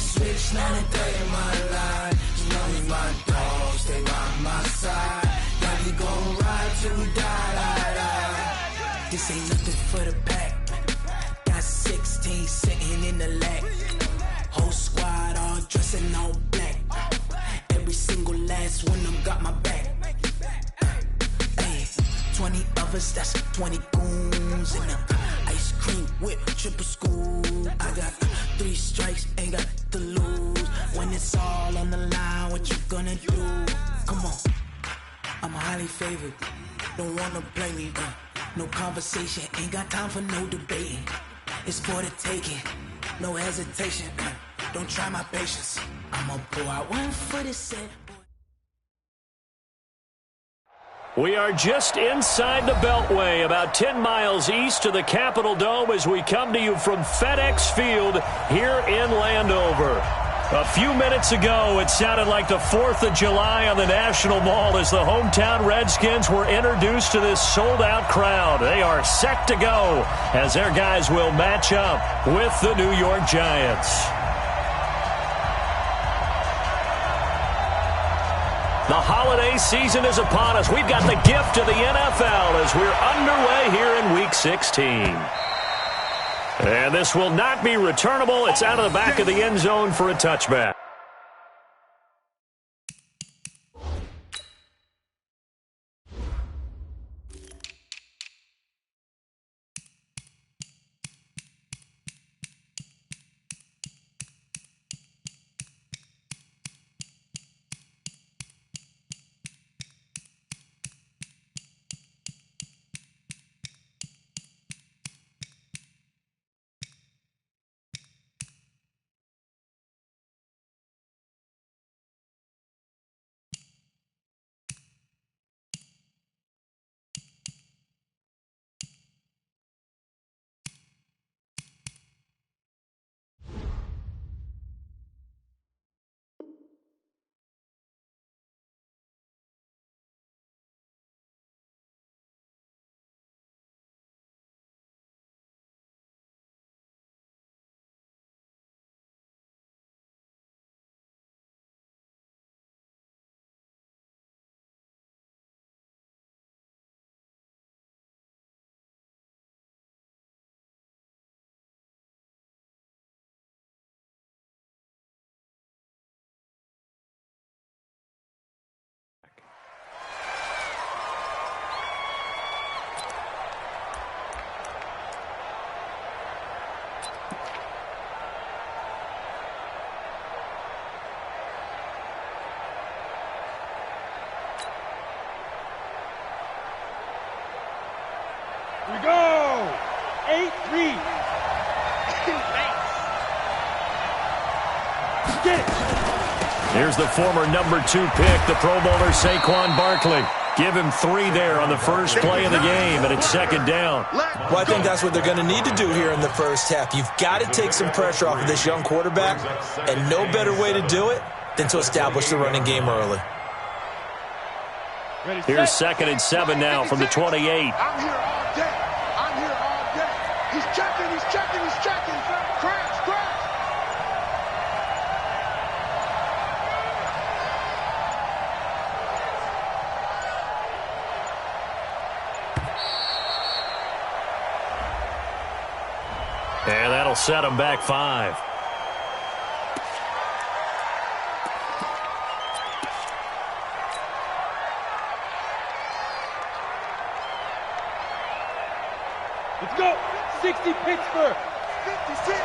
switch 93 in my life. You know me, my dog, stay by my side. Yeah, we gon' ride till we die. This ain't nothing for the pack. Got 16 sitting in the lag. Whole squad all dressing all black. Every single last one of them got my back. 20 of us, that's 20 goons in the ice cream whip, triple school. I got 3 strikes, ain't got to lose. When it's all on the line, what you gonna do? Come on, I'm highly favored. Don't wanna play me, no conversation, ain't got time for no debating. It's for the taking, no hesitation. Don't try my patience. I'ma pull out one for the set. We are just inside the Beltway, about 10 miles east of the Capitol Dome as we come to you from FedEx Field here in Landover. A few minutes ago, it sounded like the 4th of July on the National Mall as the hometown Redskins were introduced to this sold-out crowd. They are set to go as their guys will match up with the New York Giants. The holiday season is upon us. We've got the gift of the NFL as we're underway here in Week 16. And this will not be returnable. It's out of the back of the end zone for a touchback. Here we go! 8-3. Get it! Here's the former number 2 pick, the Pro Bowler Saquon Barkley. Give him 3 there on the first play of the game, and it's second down. Well, I think that's what they're going to need to do here in the first half. You've got to take some pressure off of this young quarterback, and no better way to do it than to establish the running game early. Here's 2nd and 7 now from the 28. I'm here all day. I'm here all day. He's checking, he's checking, he's checking. Crash, crash. And that'll set him back 5. Let's go. 60 Pittsburgh. 56.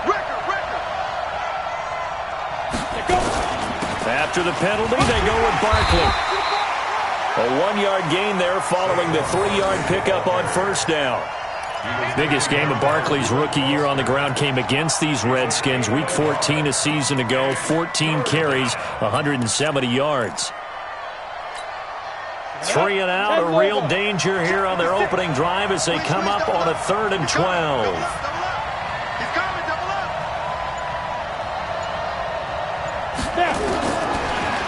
Record. Let's go. After the penalty, they go with Barkley. A 1-yard gain there following the 3-yard pickup on first down. Biggest game of Barkley's rookie year on the ground came against these Redskins. Week 14 a season ago, 14 carries, 170 yards. 3 and out, a real danger here on their opening drive as they come up on a 3rd and 12.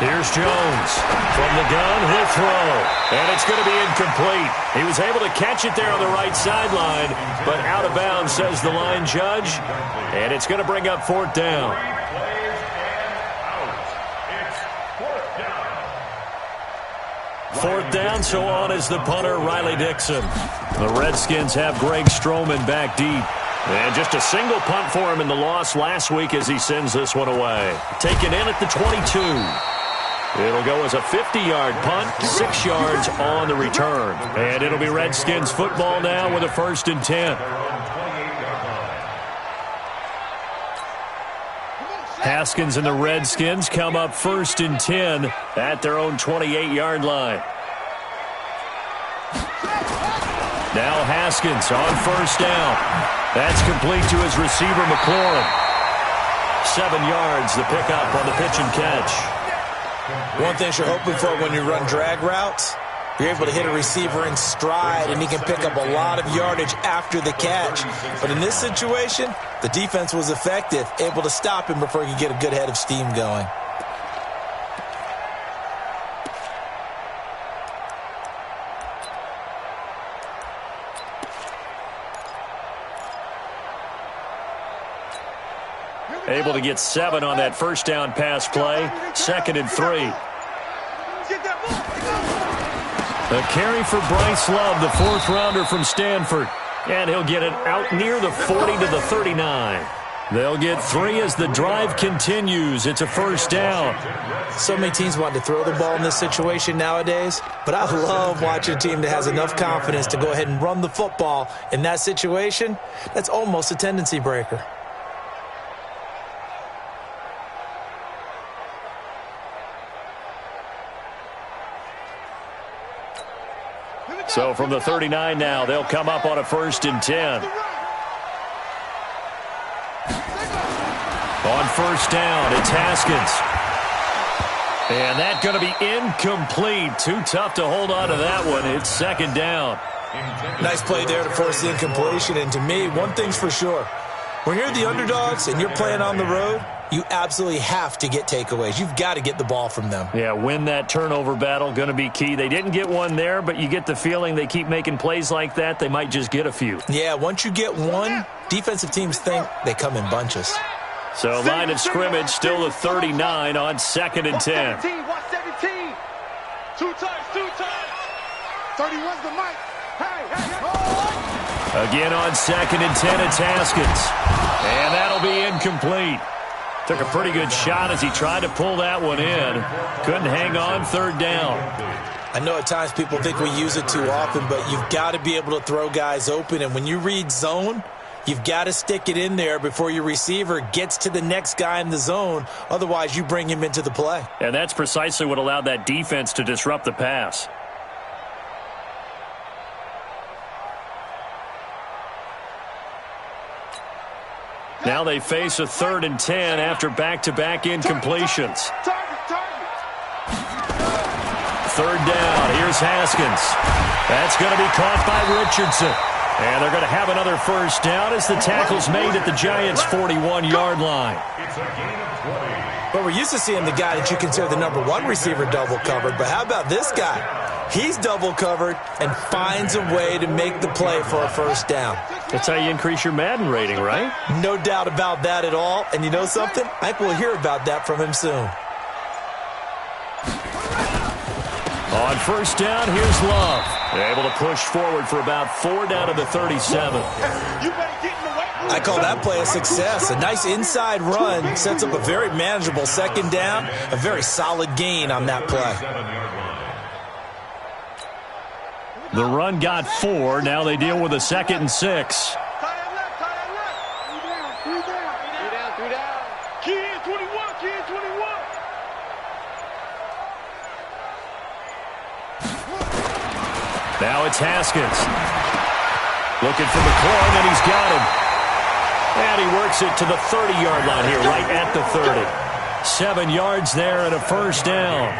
Here's Jones. From the gun, he'll throw. And it's going to be incomplete. He was able to catch it there on the right sideline, but out of bounds, says the line judge. And it's going to bring up 4th down. Fourth down, so on is the punter, Riley Dixon. The Redskins have Greg Stroman back deep. And just a single punt for him in the loss last week as he sends this one away. Taken in at the 22. It'll go as a 50-yard punt, 6 yards on the return. And it'll be Redskins football now with a 1st and 10. Haskins and the Redskins come up 1st and 10 at their own 28-yard line. Now Haskins on 1st down. That's complete to his receiver, McLaurin. 7 yards, the pickup on the pitch and catch. One thing you're hoping for when you run drag routes, you're able to hit a receiver in stride, and he can pick up a lot of yardage after the catch. But in this situation, the defense was effective, able to stop him before he could get a good head of steam going. Able to get 7 on that 1st down pass play. 2nd and 3. A carry for Bryce Love, the 4th rounder from Stanford. And he'll get it out near the 40 to the 39. They'll get 3 as the drive continues. It's a 1st down. So many teams want to throw the ball in this situation nowadays, but I love watching a team that has enough confidence to go ahead and run the football. In that situation, that's almost a tendency breaker. So from the 39 now, they'll come up on a 1st and 10. On 1st down, it's Haskins. And that's going to be incomplete. Too tough to hold on to that one. It's 2nd down. Nice play there to force the incompletion. And to me, one thing's for sure. When you're the underdogs and you're playing on the road, you absolutely have to get takeaways. You've got to get the ball from them. Yeah, win that turnover battle, going to be key. They didn't get one there, but you get the feeling they keep making plays like that, they might just get a few. Yeah, once you get one, defensive teams think they come in bunches. So line of scrimmage still the 39 on 2nd and 10. 117. 2 times. 31's the mic. Hey. Again on 2nd and 10, it's Haskins. And that'll be incomplete. Took a pretty good shot as he tried to pull that one in. Couldn't hang on, 3rd down. I know at times people think we use it too often, but you've got to be able to throw guys open. And when you read zone, you've got to stick it in there before your receiver gets to the next guy in the zone. Otherwise, you bring him into the play. And that's precisely what allowed that defense to disrupt the pass. Now they face a 3rd and 10 after back-to-back incompletions. 3rd down. Here's Haskins. That's going to be caught by Richardson. And they're going to have another 1st down as the tackle's made at the Giants' 41-yard line. Well, we're used to seeing the guy that you consider the number 1 receiver double covered, but how about this guy? He's double covered and finds a way to make the play for a 1st down. That's how you increase your Madden rating, right? No doubt about that at all. And you know something? I think we'll hear about that from him soon. On 1st down, here's Love. They're able to push forward for about 4 down to the 37. I call that play a success. A nice inside run sets up a very manageable 2nd down. A very solid gain on that play. The run got 4. Now they deal with a 2nd and 6. Now it's Haskins. Looking for McLaurin, and he's got him. And he works it to the 30-yard line here, right at the 30. 7 yards there and a 1st down.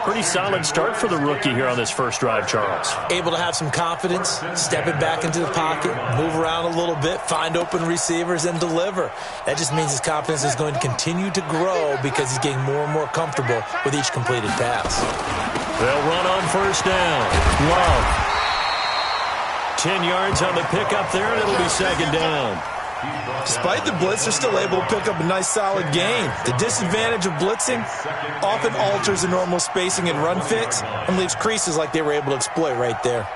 Pretty solid start for the rookie here on this first drive, Charles. Able to have some confidence, stepping back into the pocket, move around a little bit, find open receivers, and deliver. That just means his confidence is going to continue to grow because he's getting more and more comfortable with each completed pass. They'll run on first down. Love. 10 yards on the pickup there, and it'll be second down. Despite the blitz, they're still able to pick up a nice, solid gain. The disadvantage of blitzing often alters the normal spacing and run fits and leaves creases like they were able to exploit right there.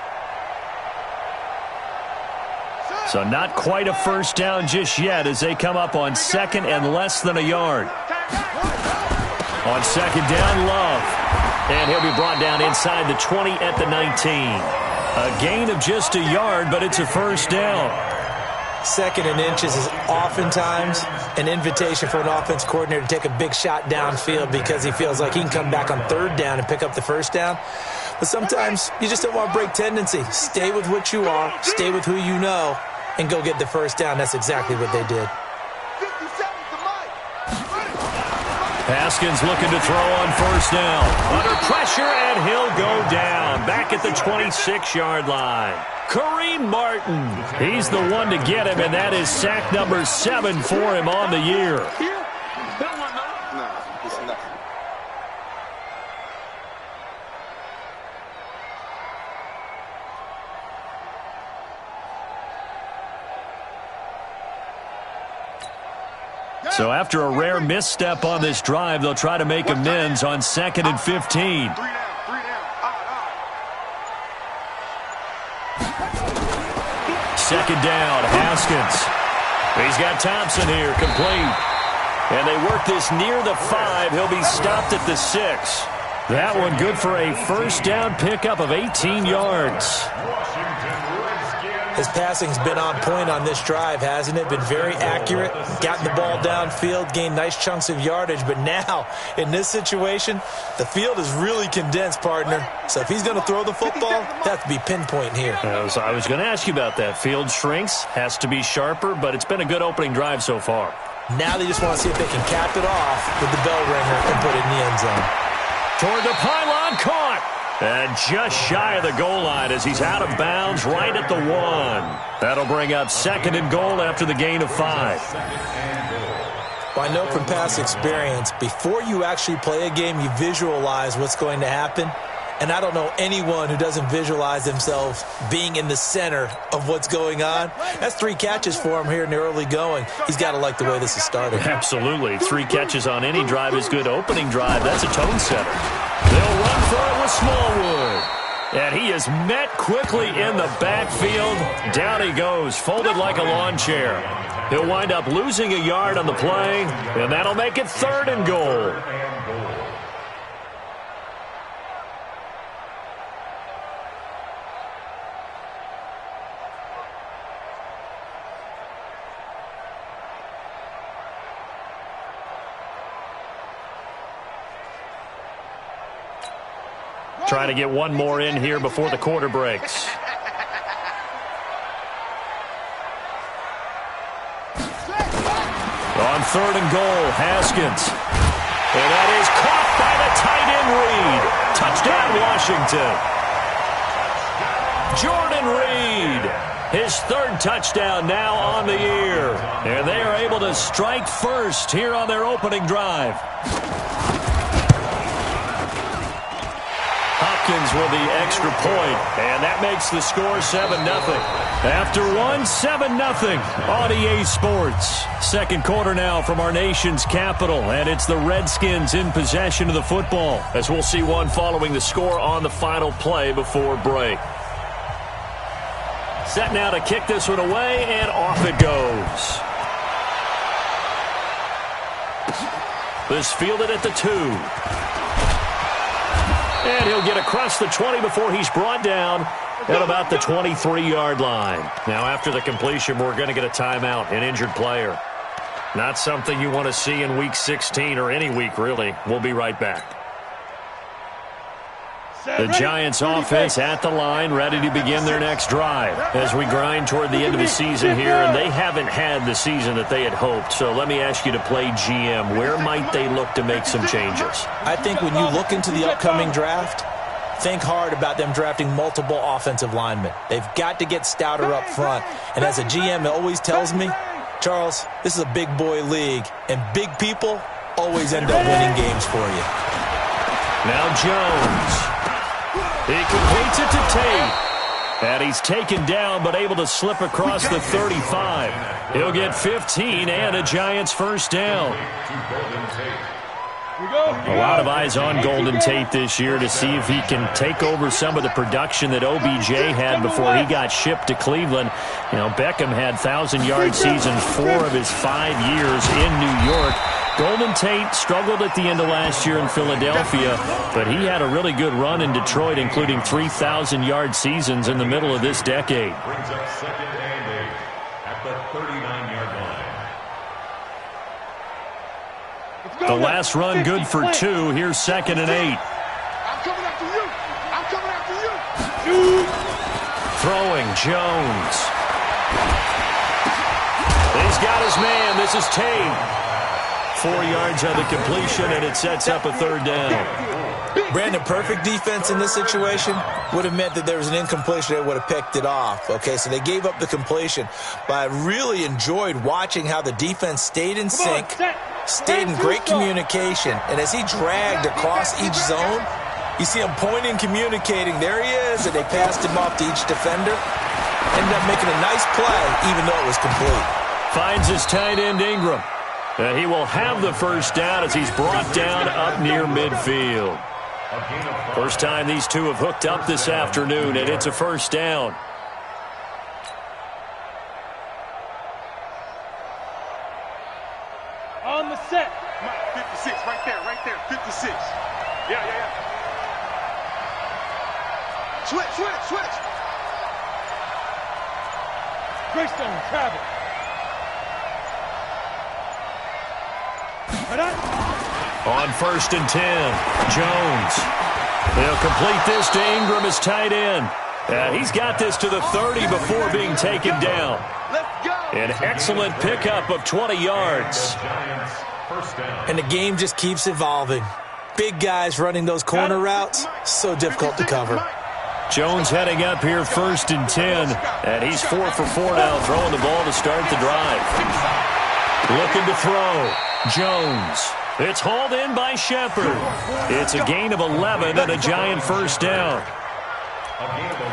So not quite a first down just yet as they come up on second and less than a yard. On second down, Love. And he'll be brought down inside the 20 at the 19. A gain of just a yard, but it's a first down. Second and inches is oftentimes an invitation for an offense coordinator to take a big shot downfield because he feels like he can come back on third down and pick up the first down. But sometimes you just don't want to break tendency. Stay with what you are, stay with who you know, and go get the first down. That's exactly what they did. Haskins looking to throw on first down. Under pressure, and he'll go down. Back at the 26-yard line. Kareem Martin. He's the one to get him, and that is sack number 7 for him on the year. So after a rare misstep on this drive, they'll try to make amends on 2nd and 15. Second down, Haskins. He's got Thompson here, complete. And they work this near the 5. He'll be stopped at the 6. That one good for a first down pickup of 18 yards. His passing's been on point on this drive, hasn't it? Been very accurate, gotten the ball downfield, gained nice chunks of yardage. But now, in this situation, the field is really condensed, partner. So if he's going to throw the football, that has to be pinpoint here. I was going to ask you about that. Field shrinks, has to be sharper, but it's been a good opening drive so far. Now they just want to see if they can cap it off with the bell ringer and put it in the end zone. Toward the pylon, caught. And just shy of the goal line as he's out of bounds right at the 1. That'll bring up 2nd and goal after the gain of 5. Well, I know from past experience, before you actually play a game, you visualize what's going to happen. And I don't know anyone who doesn't visualize themselves being in the center of what's going on. That's 3 catches for him here in the early going. He's got to like the way this is started. Absolutely. 3 catches on any drive is good. Opening drive, that's a tone setter. They'll run for it with Smallwood. And he is met quickly in the backfield. Down he goes, folded like a lawn chair. He'll wind up losing a yard on the play, and that'll make it 3rd and goal. Trying to get one more in here before the quarter breaks. On 3rd and goal, Haskins. And that is caught by the tight end Reed. Touchdown, Washington. Jordan Reed, his 3rd touchdown now on the year. And they are able to strike first here on their opening drive. Hopkins with the extra point, and that makes the score 7-0. After 7-0 on EA Sports. Second quarter now from our nation's capital, and it's the Redskins in possession of the football, as we'll see one following the score on the final play before break. Set now to kick this one away, and off it goes. This fielded at the 2. And he'll get across the 20 before he's brought down at about the 23-yard line. Now, after the completion, we're going to get a timeout, an injured player. Not something you want to see in Week 16 or any week, really. We'll be right back. The Giants offense at the line, ready to begin their next drive as we grind toward the end of the season here, and they haven't had the season that they had hoped. So let me ask you to play GM. Where might they look to make some changes? I think when you look into the upcoming draft, think hard about them drafting multiple offensive linemen. They've got to get stouter up front. And as a GM, it always tells me, Charles, this is a big boy league, and big people always end up winning games for you. Now Jones. He completes it to Tate. And he's taken down but able to slip across the 35. He'll get 15 and a Giants first down. A lot of eyes on Golden Tate this year to see if he can take over some of the production that OBJ had before he got shipped to Cleveland. You know, Beckham had 1,000-yard seasons 4 of his 5 years in New York. Golden Tate struggled at the end of last year in Philadelphia, but he had a really good run in Detroit, including 3,000-yard seasons in the middle of this decade. Brings up second and 8 at the 39-yard line. The last run good for 2. Here's second and 8. I'm coming after you. I'm coming after you. Throwing Jones. He's got his man. This is Tate. 4 yards on the completion, and it sets up a third down. Brandon, perfect defense in this situation would have meant that there was an incompletion that would have picked it off. Okay, so they gave up the completion, but I really enjoyed watching how the defense stayed in sync, stayed in great communication, and as he dragged across each zone, you see him pointing, communicating. There he is, and they passed him off to each defender. Ended up making a nice play, even though it was complete. Finds his tight end Ingram. He will have the first down as he's brought down up near midfield. First time these two have hooked up this afternoon, and it's a first down. On the set. 56, right there, 56. Yeah. Switch. Greystone, travel. On first and 10, Jones. They'll complete this to Ingram as tight end. He's got this to the 30 before being taken down. An excellent pickup of 20 yards. And the game just keeps evolving. Big guys running those corner routes, so difficult to cover. Jones heading up here first and 10, and he's 4 for 4 now, throwing the ball to start the drive. Looking to throw. Jones. It's hauled in by Shepard. It's a gain of 11 and a Giant first down.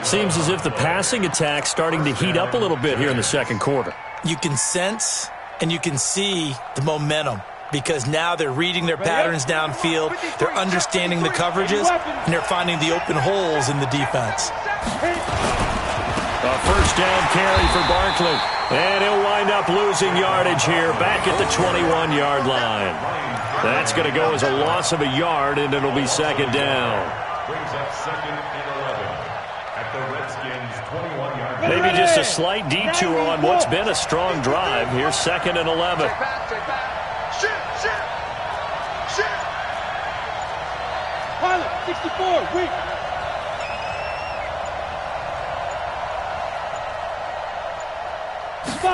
Seems as if the passing attack's starting to heat up a little bit here in the second quarter. You can sense and you can see the momentum because now they're reading their patterns downfield, they're understanding the coverages, and they're finding the open holes in the defense. A first down carry for Barkley. And he'll wind up losing yardage here back at the 21-yard line. That's going to go as a loss of a yard, and it'll be second down. Brings up second and 11 at the Redskins' 21-yard line. Maybe just a slight detour on what's been a strong drive. Here's second and 11. Take back. Shit. Pilot, 64, weak.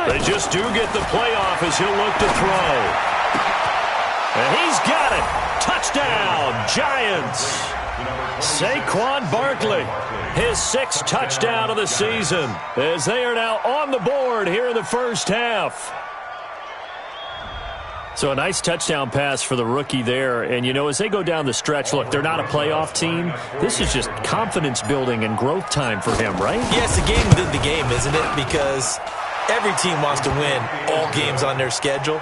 They just do get the playoff as he'll look to throw. And he's got it. Touchdown, Giants. Saquon Barkley, his 6th touchdown of the season, as they are now on the board here in the first half. So a nice touchdown pass for the rookie there. And, you know, as they go down the stretch, look, they're not a playoff team. This is just confidence building and growth time for him, right? Yes, the game within the game, isn't it? Because every team wants to win all games on their schedule.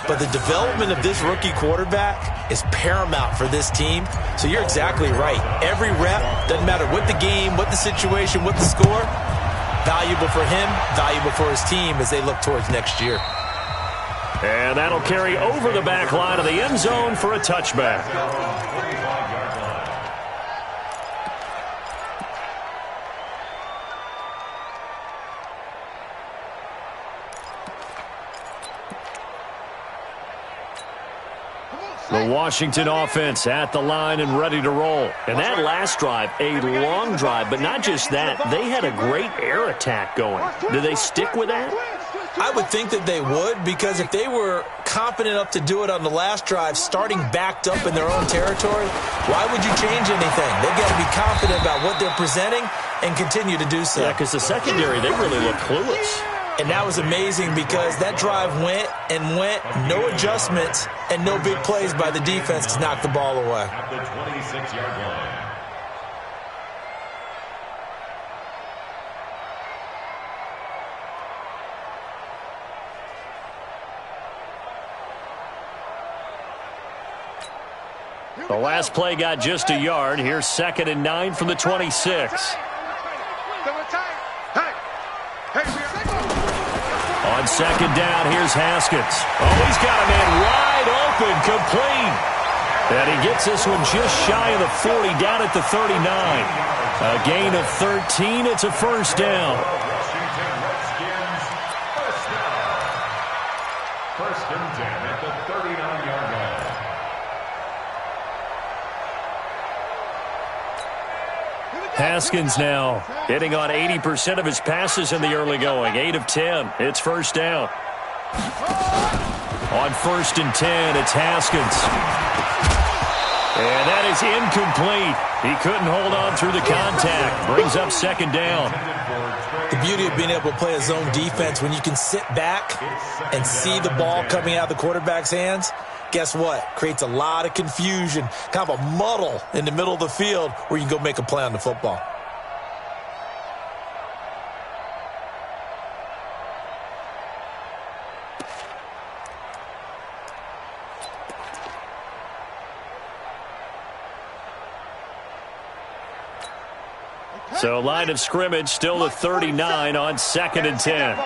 But the development of this rookie quarterback is paramount for this team. So you're exactly right. Every rep, doesn't matter what the game, what the situation, what the score, valuable for him, valuable for his team as they look towards next year. And that'll carry over the back line of the end zone for a touchback. The Washington offense at the line and ready to roll. And that last drive, a long drive, but not just that. They had a great air attack going. Do they stick with that? I would think that they would, because if they were confident enough to do it on the last drive, starting backed up in their own territory, why would you change anything? They've got to be confident about what they're presenting and continue to do so. Yeah, because the secondary, they really look clueless. And that was amazing because that drive went and went, no adjustments and no big plays by the defense to knock the ball away. At the 26-yard line. The last play got just a yard. Here's 2nd and 9 from the 26. On 2nd down, here's Haskins. Oh, he's got a man wide open, complete. And he gets this one just shy of the 40, down at the 39. A gain of 13. It's a first down. Washington Redskins, first down. First and 10 at the 39-yard line. Haskins now hitting on 80% of his passes in the early going. 8 of 10. It's first down. On 1st and 10, it's Haskins. And that is incomplete. He couldn't hold on through the contact. Brings up 2nd down. The beauty of being able to play a zone defense, when you can sit back and see the ball coming out of the quarterback's hands, guess what? Creates a lot of confusion, kind of a muddle in the middle of the field where you can go make a play on the football. So line of scrimmage still the 39 on 2nd and 10.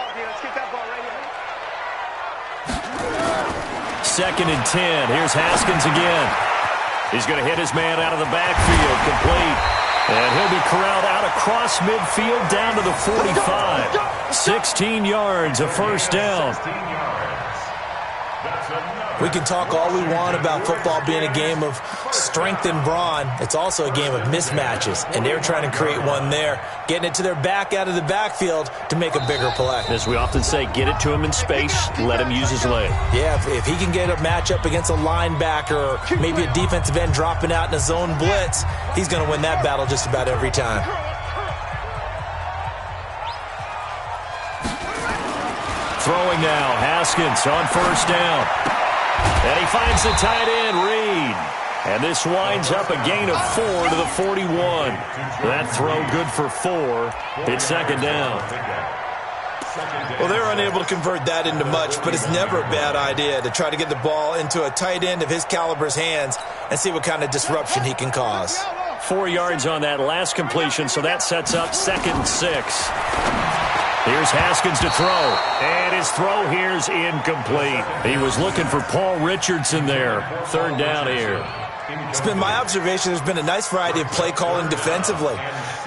2nd and 10. Here's Haskins again. He's going to hit his man out of the backfield, complete. And he'll be corralled out across midfield down to the 45. 16 yards, a first down. We can talk all we want about football being a game of strength and brawn. It's also a game of mismatches, and they're trying to create one there, getting it to their back out of the backfield to make a bigger play. As we often say, get it to him in space, let him use his leg. Yeah, if he can get a matchup against a linebacker or maybe a defensive end dropping out in a zone blitz, he's going to win that battle just about every time. Throwing now, Haskins on first down. And he finds the tight end, Reed. And this winds up a gain of 4 to the 41. That throw good for 4. It's 2nd down. Well, they're unable to convert that into much, but it's never a bad idea to try to get the ball into a tight end of his caliber's hands and see what kind of disruption he can cause. 4 yards on that last completion, so that sets up 2nd and 6. Here's Haskins to throw, and his throw here's incomplete. He was looking for Paul Richardson there. 3rd down here. It's been my observation there's been a nice variety of play calling defensively.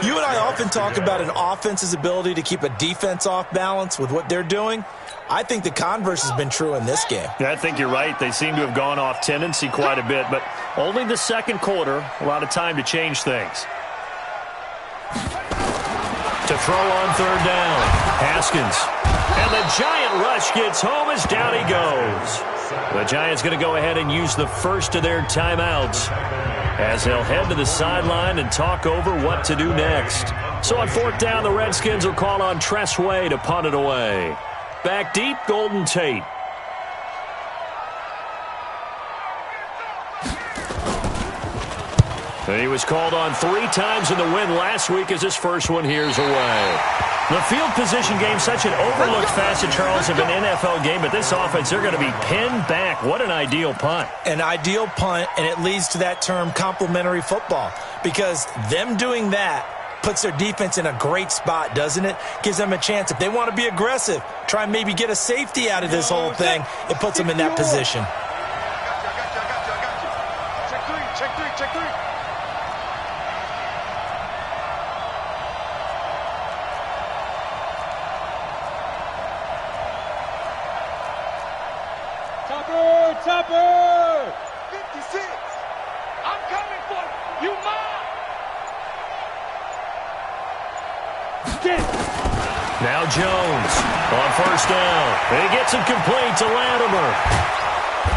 You and I often talk about an offense's ability to keep a defense off balance with what they're doing. I think the converse has been true in this game. Yeah, I think you're right. They seem to have gone off tendency quite a bit, but only the 2nd quarter, a lot of time to change things. To throw on 3rd down, Haskins. And the Giant rush gets home as down he goes. The Giants going to go ahead and use the first of their timeouts as they'll head to the sideline and talk over what to do next. So on 4th down, the Redskins will call on Tress Way to punt it away. Back deep, Golden Tate. He was called on 3 times in the win last week as his first one here's away. The field position game, such an overlooked facet, Charles, of an NFL game, but this offense, they're going to be pinned back. What an ideal punt. An ideal punt, and it leads to that term complementary football, because them doing that puts their defense in a great spot, doesn't it? Gives them a chance. If they want to be aggressive, try and maybe get a safety out of this whole thing, it puts them in that position. Check three. Topper! 56. I'm coming for you. You mine. Now Jones on first down. And he gets it complete to Latimer.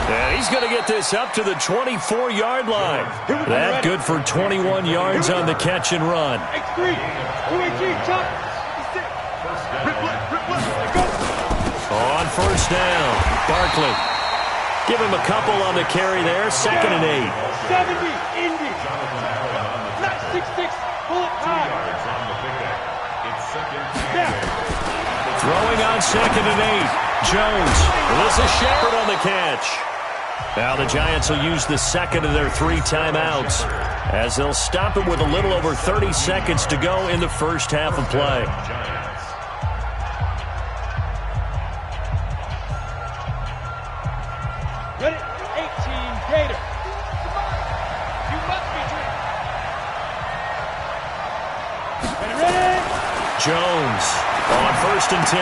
And he's going to get this up to the 24-yard line. That good for 21 yards on the catch and run. X3. On first down, Barkley. Give him a couple on the carry there. 2nd and 8. 70, Indy. Not 6'6", bullet time. Throwing on 2nd and 8. Jones. This is Shepard on the catch. Now the Giants will use the second of their 3 timeouts as they'll stop it with a little over 30 seconds to go in the first half of play. Ready? 18, Gator. You must be drink. Ready? Jones on 1st and 10.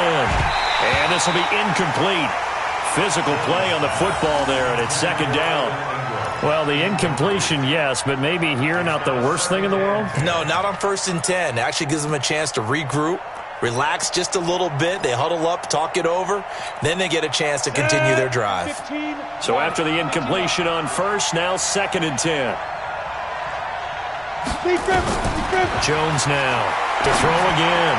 And this will be incomplete. Physical play on the football there, and it's 2nd down. Well, the incompletion, yes, but maybe here not the worst thing in the world? No, not on 1st and 10. It actually gives them a chance to regroup, relax just a little bit. They huddle up, talk it over. Then they get a chance to continue their drive. 15. So after the incompletion on 1st, now 2nd and 10. Jones now to throw again.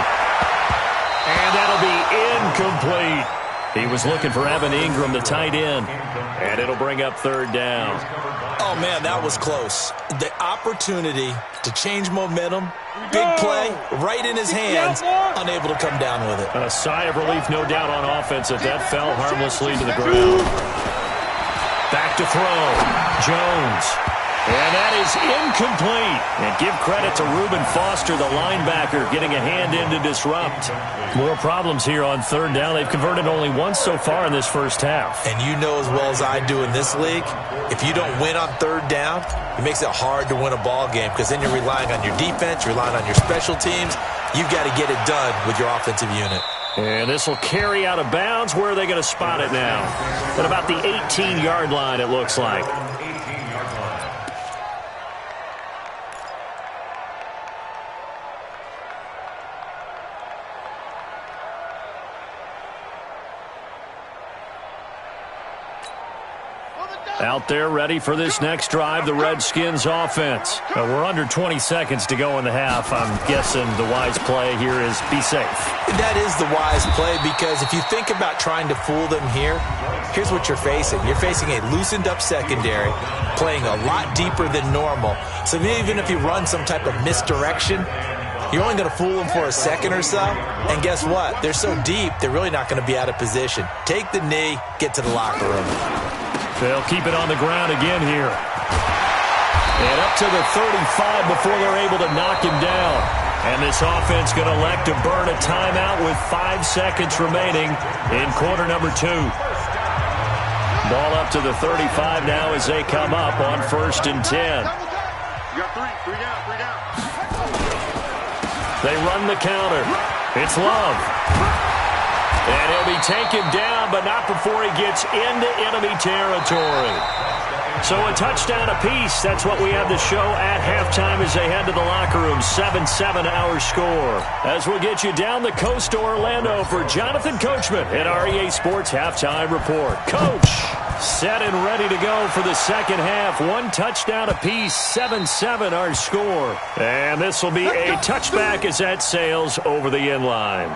And that'll be incomplete. He was looking for Evan Ingram, the tight end, and it'll bring up 3rd down. Oh, man, that was close. The opportunity to change momentum, big play, right in his hands, unable to come down with it. A sigh of relief, no doubt, on offense as that fell harmlessly to the ground. Back to throw. Jones. And that is incomplete. And give credit to Reuben Foster, the linebacker, getting a hand in to disrupt. More problems here on 3rd down. They've converted only once so far in this first half. And you know as well as I do in this league, if you don't win on 3rd down, it makes it hard to win a ball game because then you're relying on your defense, you're relying on your special teams. You've got to get it done with your offensive unit. And this will carry out of bounds. Where are they going to spot it now? At about the 18-yard line, it looks like. Out there ready for this next drive, the Redskins offense. We're under 20 seconds to go in the half. I'm guessing the wise play here is be safe. That is the wise play because if you think about trying to fool them here, here's what you're facing. You're facing a loosened up secondary, playing a lot deeper than normal. So even if you run some type of misdirection, you're only going to fool them for a second or so. And guess what? They're so deep, they're really not going to be out of position. Take the knee, get to the locker room. They'll keep it on the ground again here. And up to the 35 before they're able to knock him down. And this offense going to elect to burn a timeout with 5 seconds remaining in quarter number 2. Ball up to the 35 now as they come up on 1st and 10. You got 3 down. They run the counter. It's Love. And he'll be taken down, but not before he gets into enemy territory. So a touchdown apiece. That's what we have to show at halftime as they head to the locker room. 7-7 our score. As we'll get you down the coast to Orlando for Jonathan Coachman at our EA Sports Halftime Report. Coach, set and ready to go for the second half. 1 touchdown apiece. 7-7 our score. And this will be a touchback as that sails over the end line.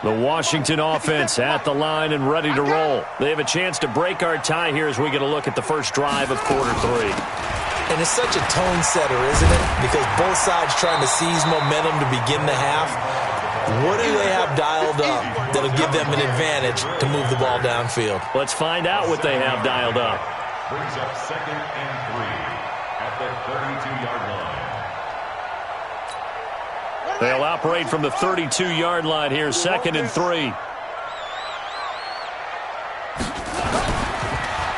The Washington offense at the line and ready to roll. They have a chance to break our tie here as we get a look at the first drive of quarter 3. And it's such a tone setter, isn't it? Because both sides trying to seize momentum to begin the half. What do they have dialed up that'll give them an advantage to move the ball downfield? Let's find out what they have dialed up. Brings up 2nd and 3 at the 32-yard line. They'll operate from the 32-yard line here, 2nd and 3.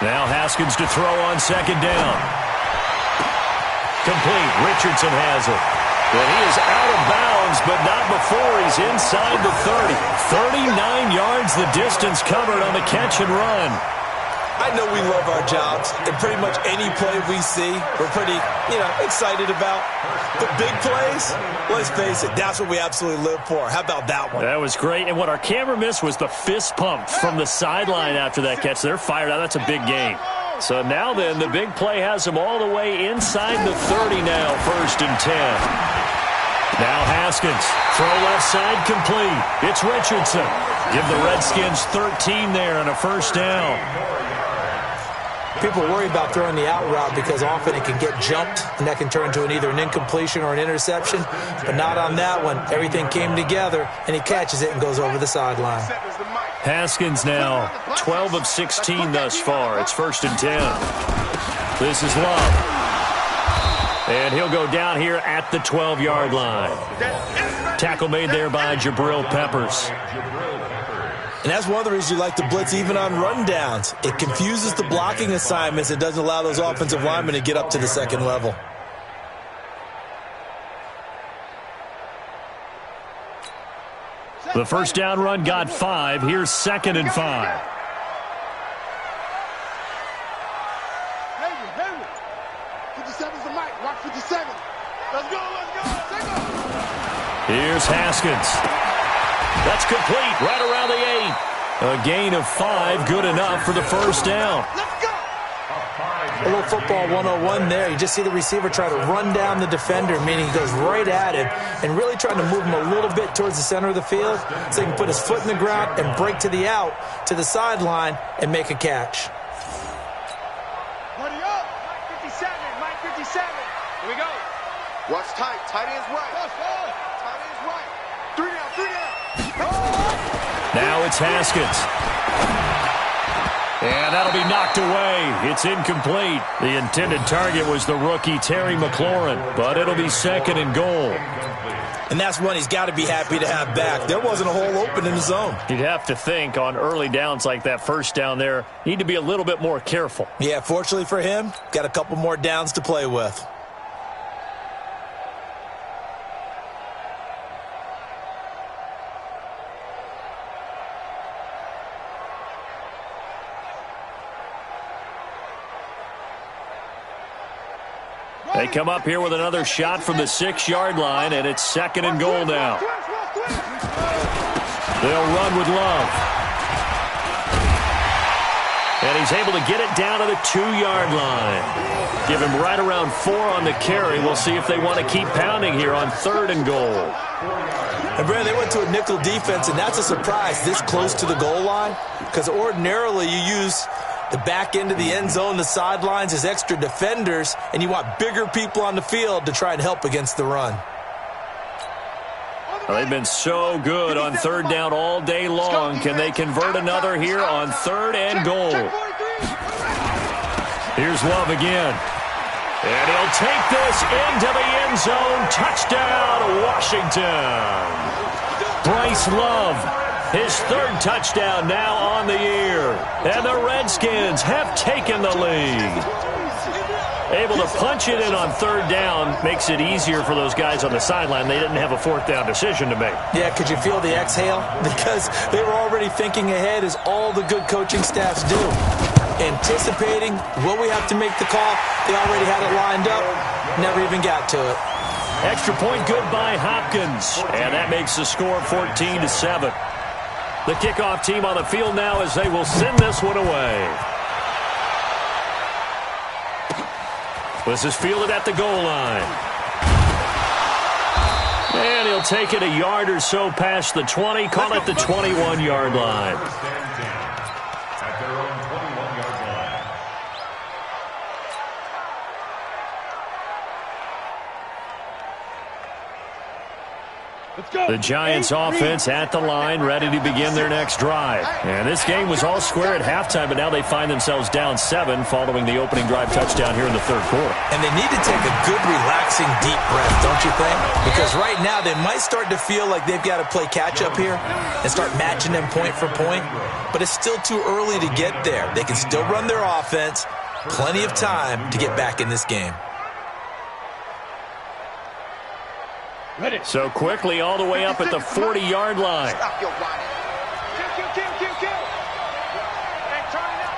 Now Haskins to throw on second down. Complete. Richardson has it. But he is out of bounds, but not before he's inside the 30. 39 yards the distance covered on the catch and run. I know we love our jobs, and pretty much any play we see, we're pretty, excited about. But big plays, let's face it, that's what we absolutely live for. How about that one? That was great, and what our camera missed was the fist pump from the sideline after that catch. They're fired out. That's a big game. So now then, the big play has them all the way inside the 30 now, 1st and 10. Now Haskins, throw left side complete. It's Richardson. Give the Redskins 13 there and a 1st down. People worry about throwing the out route because often it can get jumped, and that can turn into either an incompletion or an interception. But not on that one. Everything came together, and he catches it and goes over the sideline. Haskins now 12 of 16 thus far. It's 1st and 10. This is Love. And he'll go down here at the 12-yard line. Tackle made there by Jabril Peppers. And that's one of the reasons you like to blitz even on rundowns. It confuses the blocking assignments. It doesn't allow those offensive linemen to get up to the second level. The 1st down run got 5. Here's 2nd and 5. 57's the mic. Watch 57. Let's go, let's go, let's go. Here's Haskins. That's complete right around the 8. A gain of 5, good enough for the 1st down. Let's go. A little football 101 there. You just see the receiver try to run down the defender, meaning he goes right at him and really trying to move him a little bit towards the center of the field so he can put his foot in the ground and break to the out, to the sideline, and make a catch. Buddy up. Mike 57, Mike 57. Here we go. Watch tight. Tight end's right. Tight end's right. 3 down, 3 down. Now it's Haskins. And that'll be knocked away. It's incomplete. The intended target was the rookie Terry McLaurin, but it'll be 2nd and goal. And that's one he's got to be happy to have back. There wasn't a hole open in the zone. You'd have to think on early downs like that 1st down there, need to be a little bit more careful. Yeah, fortunately for him, got a couple more downs to play with. They come up here with another shot from the 6-yard line, and it's 2nd and goal now. They'll run with Love. And he's able to get it down to the 2-yard line. Give him right around 4 on the carry. We'll see if they want to keep pounding here on 3rd and goal. And, Brad, they went to a nickel defense, and that's a surprise this close to the goal line because ordinarily you use the back end of the end zone, the sidelines as extra defenders, and you want bigger people on the field to try and help against the run. Well, they've been so good on 3rd down all day long. Can they convert another here on 3rd and goal? Here's Love again. And he'll take this into the end zone. Touchdown, Washington. Bryce Love, his 3rd touchdown now on the year. And the Redskins have taken the lead. Able to punch it in on 3rd down makes it easier for those guys on the sideline. They didn't have a 4th down decision to make. Yeah, could you feel the exhale? Because they were already thinking ahead as all the good coaching staffs do. Anticipating, will we have to make the call? They already had it lined up, never even got to it. Extra point good by Hopkins. And that makes the score 14-7. The kickoff team on the field now as they will send this one away. This is fielded at the goal line. And he'll take it a yard or so past the 20, call it the 21-yard line. At their own 21-yard line. The Giants offense at the line, ready to begin their next drive. And this game was all square at halftime, but now they find themselves down 7 following the opening drive touchdown here in the third quarter. And they need to take a good, relaxing, deep breath, don't you think? Because right now they might start to feel like they've got to play catch-up here and start matching them point for point. But it's still too early to get there. They can still run their offense. Plenty of time to get back in this game. So quickly all the way up at the 40-yard line.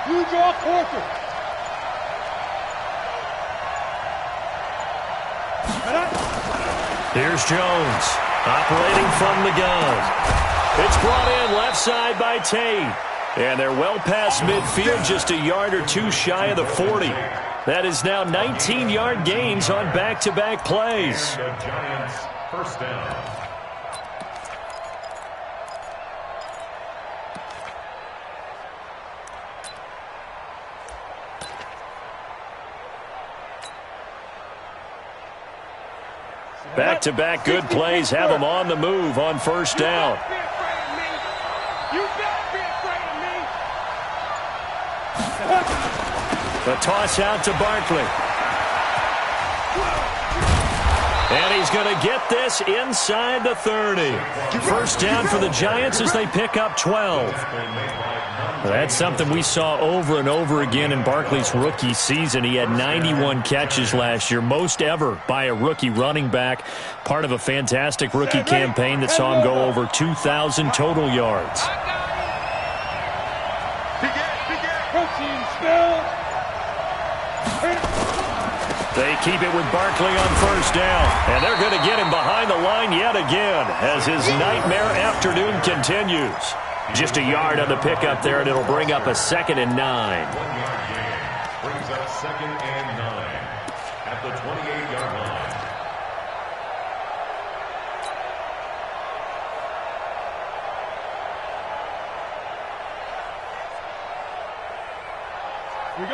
You draw quarter. Here's Jones operating from the gun. It's brought in left side by Tate. And they're well past midfield, just a yard or two shy of the 40. That is now 19-yard gains on back-to-back plays. The Giants, first down. Back-to-back good plays have them on the move on first down. The toss out to Barkley. And he's going to get this inside the 30. First down for the Giants as they pick up 12. That's something we saw over and over again in Barkley's rookie season. He had 91 catches last year, most ever by a rookie running back. Part of a fantastic rookie campaign that saw him go over 2,000 total yards. They keep it with Barkley on first down, and they're going to get him behind the line yet again as his nightmare afternoon continues. Just a yard on the pickup there, and it'll bring up a 2nd and 9. 1-yard gain brings up 2nd and 9 at the 28-yard line.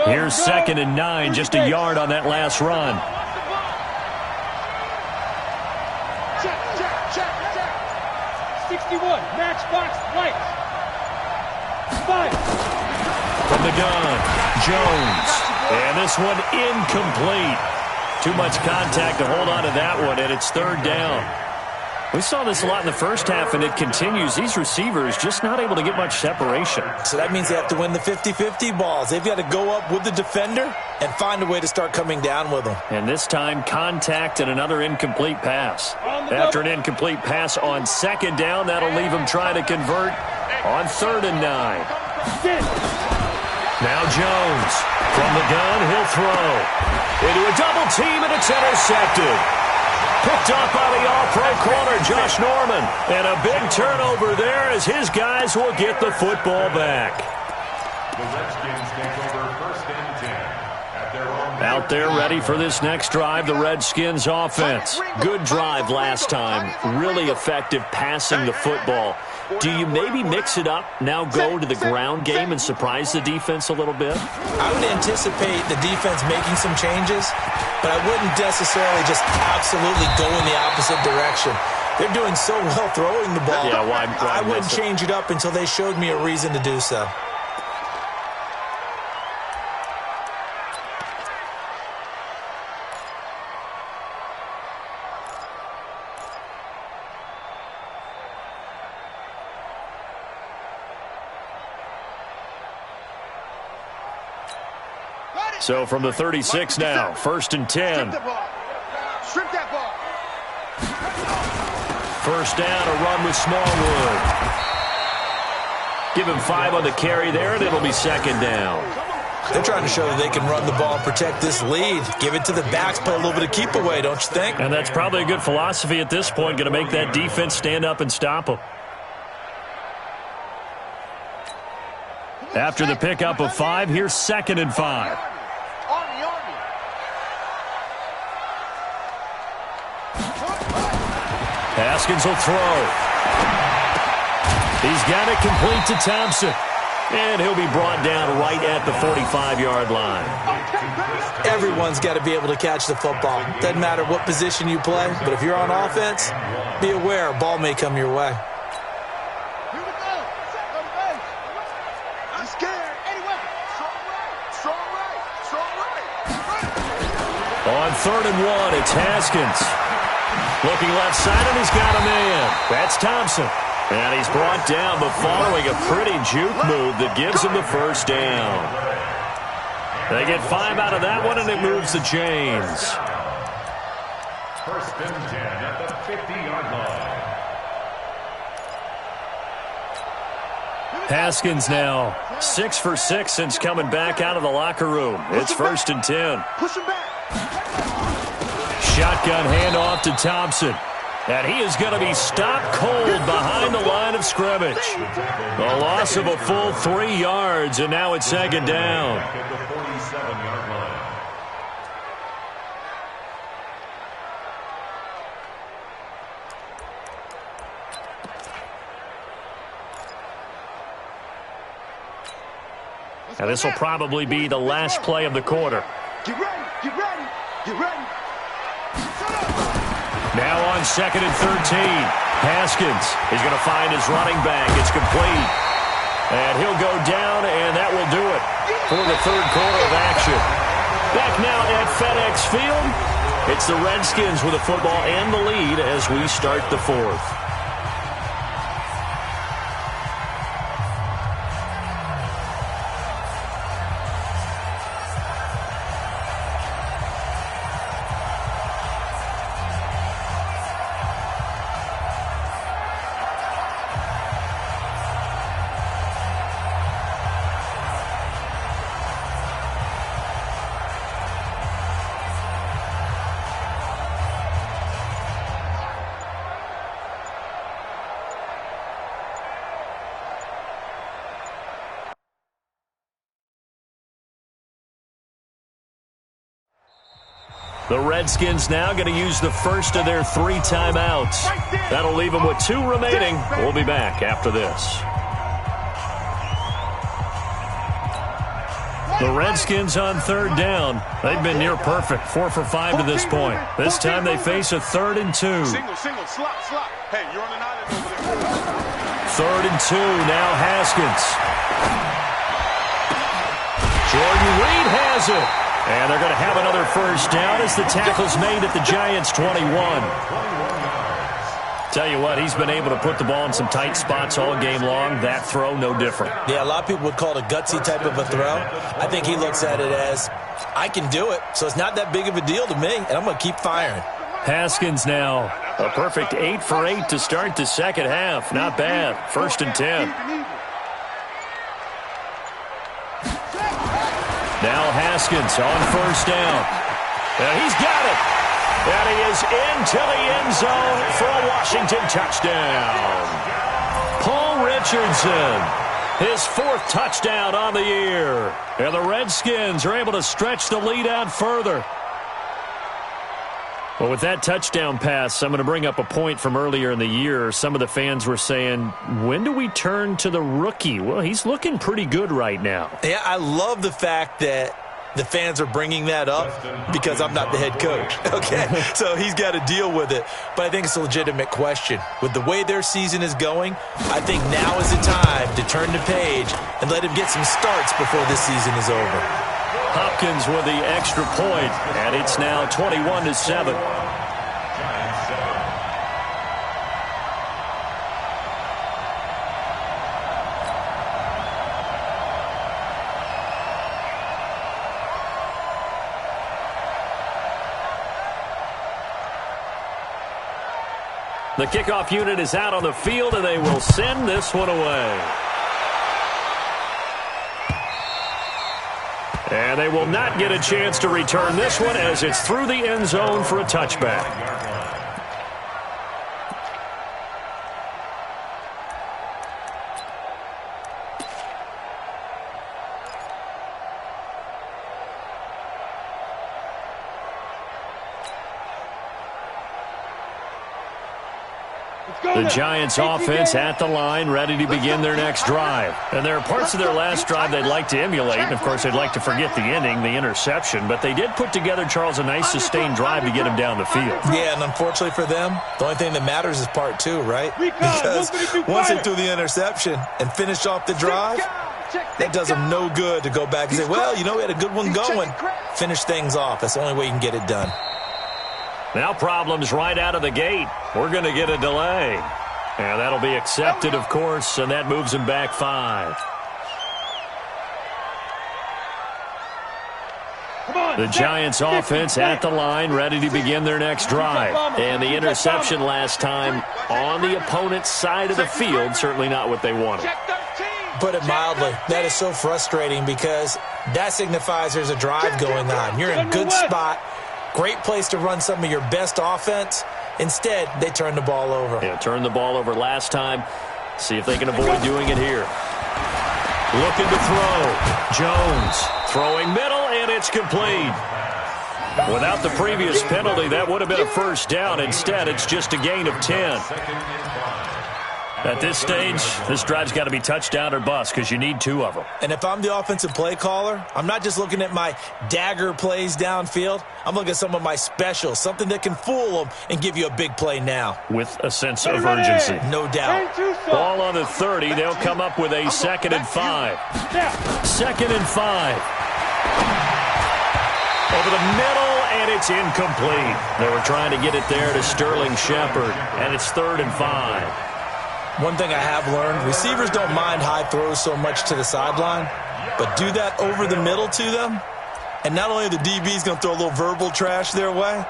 Here's 2nd and 9, just a yard on that last run. Check. 61, match box, right. 5. From the gun, Jones. And this one incomplete. Too much contact to hold on to that one, and it's third down. We saw this a lot in the first half, and it continues. These receivers just not able to get much separation. So that means they have to win the 50-50 balls. They've got to go up with the defender and find a way to start coming down with them. And this time, contact and another incomplete pass. After an incomplete pass on second down, that'll leave him trying to convert on 3rd and 9. Now Jones. From the gun, he'll throw. Into a double team, and it's intercepted. Picked up by the all-pro corner, Josh Norman. And a big turnover there as his guys will get the football back. The Redskins take over 1st and 10 at their own. Out there ready for this next drive, the Redskins offense. Good drive last time. Really effective passing the football. Do you maybe mix it up, now go to the ground game and surprise the defense a little bit? I would anticipate the defense making some changes, but I wouldn't necessarily just absolutely go in the opposite direction. They're doing so well throwing the ball. Yeah, why I wouldn't change it up until they showed me a reason to do so. So from the 36 now, 1st and 10. Strip that ball. First down, a run with Smallwood. Give him 5 on the carry there, and it'll be 2nd down. They're trying to show that they can run the ball and protect this lead. Give it to the backs, play a little bit of keep away, don't you think? And that's probably a good philosophy at this point, going to make that defense stand up and stop them. After the pickup of 5, here's 2nd and 5. Haskins will throw. He's got it complete to Thompson. And he'll be brought down right at the 45-yard line. Everyone's got to be able to catch the football. Doesn't matter what position you play, but if you're on offense, be aware a ball may come your way. Here we go. I'm scared. Anyway, strong right. On 3rd and 1, it's Haskins. Looking left side, and he's got a man. That's Thompson. And he's brought down, but following a pretty juke move that gives him the first down. They get 5 out of that one, and it moves the chains. 1st and 10 at the 50-yard line. Haskins now 6 for 6 since coming back out of the locker room. It's 1st and 10. Push him back. Shotgun handoff to Thompson. And he is going to be stopped cold behind the line of scrimmage. A loss of a full 3 yards, and now it's 2nd down. At the 47-yard line. Now this will probably be the last play of the quarter. Get ready. Get ready. Get ready. Now on 2nd and 13. Haskins is going to find his running back. It's complete. And he'll go down, and that will do it for the 3rd quarter of action. Back now at FedEx Field. It's the Redskins with the football and the lead as we start the 4th. The Redskins now going to use the first of their 3 timeouts. That'll leave them with 2 remaining. We'll be back after this. The Redskins on 3rd down. They've been near perfect, 4 for 5 to this point. This time they face a 3rd and 2. Single, slot. Hey, you're on an island over there. 3rd and 2, now Haskins. Jordan Reed has it. And they're going to have another first down as the tackle's made at the Giants' 21. Tell you what, he's been able to put the ball in some tight spots all game long. That throw, no different. Yeah, a lot of people would call it a gutsy type of a throw. I think he looks at it as, I can do it, so it's not that big of a deal to me, and I'm going to keep firing. Haskins now, a perfect 8 for 8 to start the second half. Not bad. 1st and 10. Now Haskins on 1st down. And he's got it. And he is into the end zone for a Washington touchdown. Paul Richardson, his 4th touchdown on the year. And the Redskins are able to stretch the lead out further. Well, with that touchdown pass, I'm going to bring up a point from earlier in the year. Some of the fans were saying, when do we turn to the rookie? Well, he's looking pretty good right now. Yeah, I love the fact that the fans are bringing that up because I'm not the head coach, okay? So he's got to deal with it. But I think it's a legitimate question. With the way their season is going, I think now is the time to turn the page and let him get some starts before this season is over. Hopkins with the extra point, and it's now 21-7. The kickoff unit is out on the field, and they will send this one away. And they will not get a chance to return this one as it's through the end zone for a touchback. The Giants offense at the line, ready to begin their next drive. And there are parts of their last drive they'd like to emulate. And, of course, they'd like to forget the ending, the interception. But they did put together, Charles, a nice sustained drive to get him down the field. Yeah, and unfortunately for them, the only thing that matters is part two, right? Because once they threw the interception and finished off the drive, that does them no good to go back and say, well, you know, we had a good one going. Finish things off. That's the only way you can get it done. Now problems right out of the gate. We're going to get a delay. And that'll be accepted, of course, and that moves him back 5. The Giants offense at the line, ready to begin their next drive. And the interception last time on the opponent's side of the field, certainly not what they wanted. Put it mildly, that is so frustrating because that signifies there's a drive going on. You're in a good spot. Great place to run some of your best offense. Instead, they turn the ball over. Yeah, turned the ball over last time. See if they can avoid doing it here. Looking to throw. Jones throwing middle, and it's complete. Without the previous penalty, that would have been a first down. Instead, it's just a gain of 10. At this stage, this drive's got to be touchdown or bust because you need 2 of them. And if I'm the offensive play caller, I'm not just looking at my dagger plays downfield. I'm looking at some of my specials, something that can fool them and give you a big play now. With a sense of urgency. No doubt. Ball on the 30. They'll come up with a 2nd and 5. 2nd and 5. Over the middle, and it's incomplete. They were trying to get it there to Sterling Shepard, and it's 3rd and 5. One thing I have learned, receivers don't mind high throws so much to the sideline, but do that over the middle to them, and not only are the DBs going to throw a little verbal trash their way,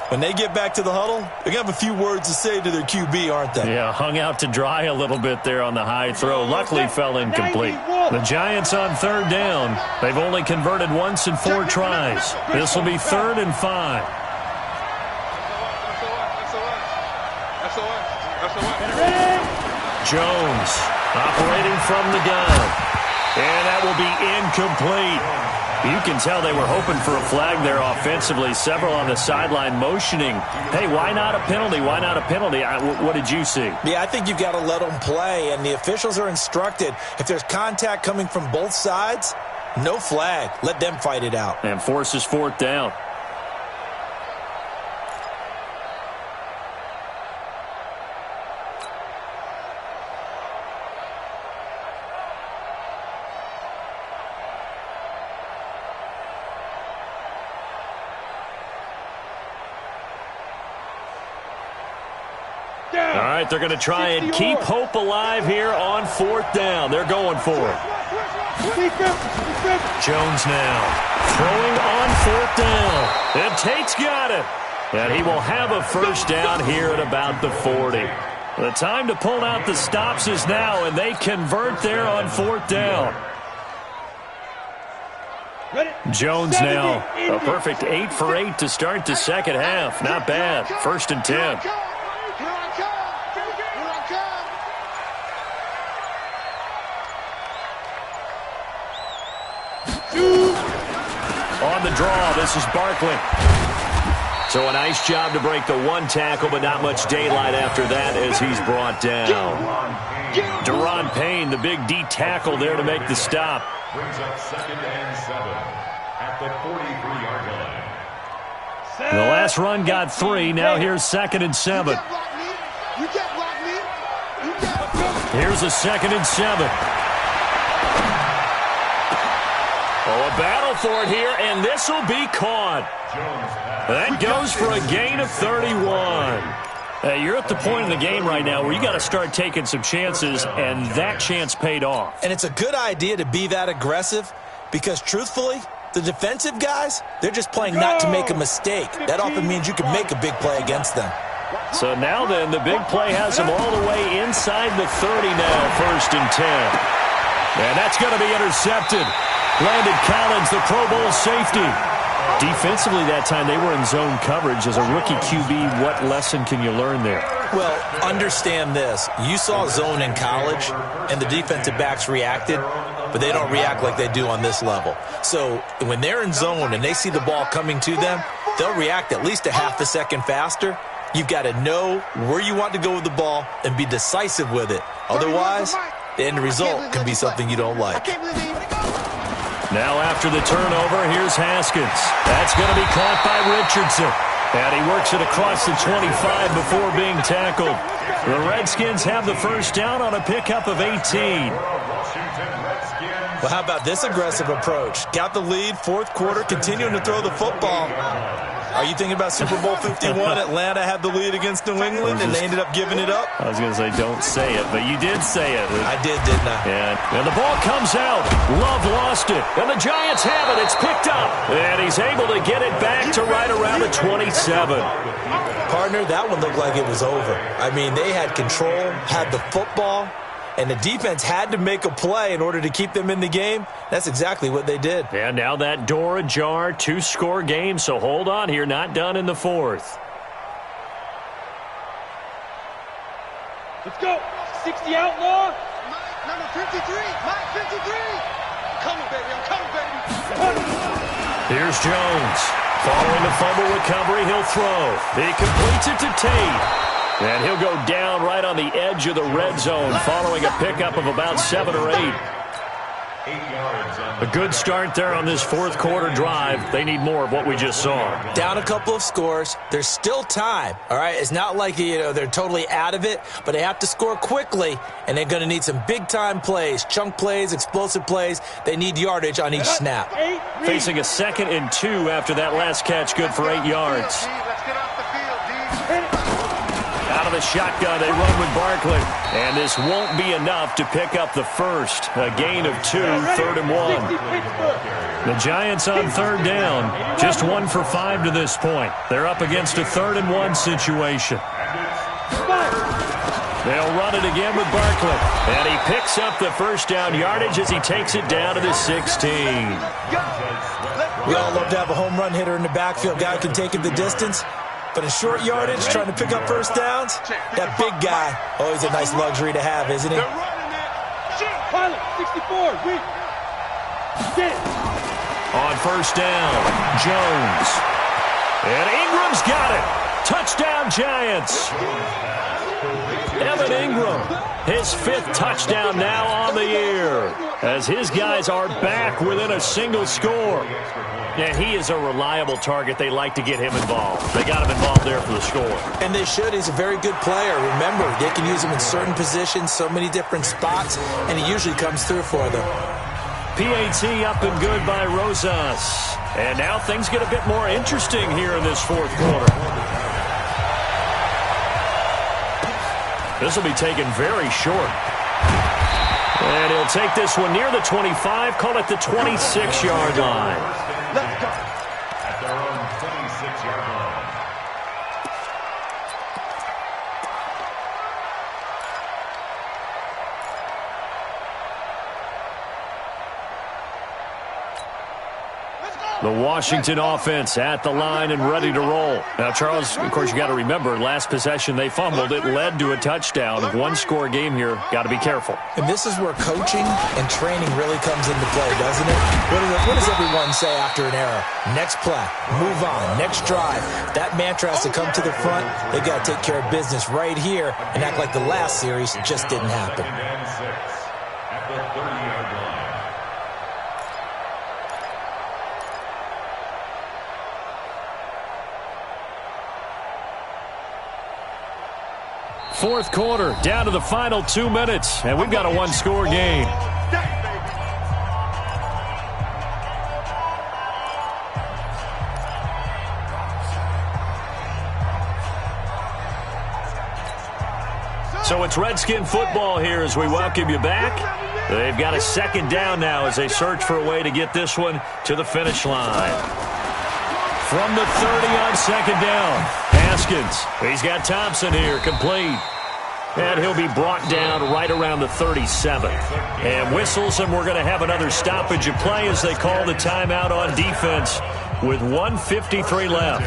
when they get back to the huddle, they're going to have a few words to say to their QB, aren't they? Yeah, hung out to dry a little bit there on the high throw. Luckily fell incomplete. The Giants on 3rd down. They've only converted once in 4 tries. This will be 3rd and 5. Jones operating from the gun. And that will be incomplete. You can tell they were hoping for a flag there offensively. Several on the sideline motioning, hey, why not a penalty? Why not a penalty? What did you see? Yeah, I think you've got to let them play, and the officials are instructed. If there's contact coming from both sides, no flag. Let them fight it out. And forces 4th down. All right, they're going to try and keep hope alive here on 4th down. They're going for it. Jones now throwing on 4th down. And Tate's got it. And he will have a first down here at about the 40. The time to pull out the stops is now, and they convert there on 4th down. Jones now, a perfect 8 for 8 to start the second half. Not bad. 1st and 10. On the draw, this is Barkley. So a nice job to break the 1 tackle, but not much daylight after that as he's brought down. Deron Payne, the big D tackle there to make the stop. Brings up 2nd and 7 at the 43-yard line. The last run got 3. Now here's 2nd and 7. Here's a 2nd and 7. Oh, a battle for it here, and this will be caught. That goes for a gain of 31. You're at the point in the game right now where you got to start taking some chances, and that chance paid off. And it's a good idea to be that aggressive because, truthfully, the defensive guys, they're just playing not to make a mistake. That often means you can make a big play against them. So now then, the big play has them all the way inside the 30 now, 1st and 10. And that's going to be intercepted. Landon Collins, the Pro Bowl safety. Defensively that time, they were in zone coverage. As a rookie QB, what lesson can you learn there? Well, understand this. You saw zone in college, and the defensive backs reacted, but they don't react like they do on this level. So when they're in zone and they see the ball coming to them, they'll react at least a half a second faster. You've got to know where you want to go with the ball and be decisive with it. Otherwise, the end result can be something you don't like. Now after the turnover, here's Haskins. That's going to be caught by Richardson. And he works it across the 25 before being tackled. The Redskins have the first down on a pickup of 18. Well, how about this aggressive approach? Got the lead, fourth quarter, continuing to throw the football. Are you thinking about Super Bowl 51? Atlanta had the lead against New England, and they ended up giving it up? I was going to say don't say it, but you did say it. I did, didn't I? And the ball comes out. Love lost it. And the Giants have it. It's picked up. And he's able to get it back to right around the 27. Partner, that one looked like it was over. I mean, they had control, had the football, and the defense had to make a play in order to keep them in the game. That's exactly what they did. And now that door ajar, 2-score game, so hold on here, not done in the fourth. Let's go. 60 outlaw. Number 53. Mike 53. Coming, baby. I'm coming, baby. Here's Jones. Following the fumble recovery, he'll throw. He completes it to Tate. And he'll go down right on the edge of the red zone following a pickup of about 7 or 8. A good start there on this fourth quarter drive. They need more of what we just saw. Down a couple of scores. There's still time, all right? It's not like, they're totally out of it, but they have to score quickly, and they're going to need some big-time plays, chunk plays, explosive plays. They need yardage on each snap. Facing a 2nd and 2 after that last catch, good for 8 yards. Let's get off the field, D. Out of the shotgun, they run with Barkley. And this won't be enough to pick up the first. A gain of 2, 3rd and 1. The Giants on 3rd down. Just 1 for 5 to this point. They're up against a 3rd and 1 situation. They'll run it again with Barkley. And he picks up the first down yardage as he takes it down to the 16. We all love to have a home run hitter in the backfield. Guy can take it the distance. But in short yardage, trying to pick up first downs, that big guy, always a nice luxury to have, isn't he? Pilot, 64, weak. On first down, Jones. And Ingram's got it. Touchdown, Giants. Evan Ingram, his 5th touchdown now on the year, as his guys are back within a single score. And he is a reliable target. They like to get him involved. They got him involved there for the score. And they should. He's a very good player. Remember, they can use him in certain positions, so many different spots, and he usually comes through for them. PAT up and good by Rosas. And now things get a bit more interesting here in this fourth quarter. This will be taken very short. And he'll take this one near the 25, call it the 26-yard line. Let's go. At their own 26-yard line. The Washington offense at the line and ready to roll. Now, Charles, of course, you got to remember, last possession they fumbled. It led to a touchdown. 1-score game here. Got to be careful. And this is where coaching and training really comes into play, doesn't it? What does everyone say after an error? Next play, move on, next drive. That mantra has to come to the front. They got to take care of business right here and act like the last series just didn't happen. At the 30-yard line. Fourth quarter, down to the final 2 minutes, and we've got a 1-score game. So it's Redskin football here as we welcome you back. They've got a 2nd down now as they search for a way to get this one to the finish line. From the 30 on 2nd down, Haskins. He's got Thompson here, complete. And he'll be brought down right around the 37. And whistles, and we're going to have another stoppage of play as they call the timeout on defense with 1:53 left.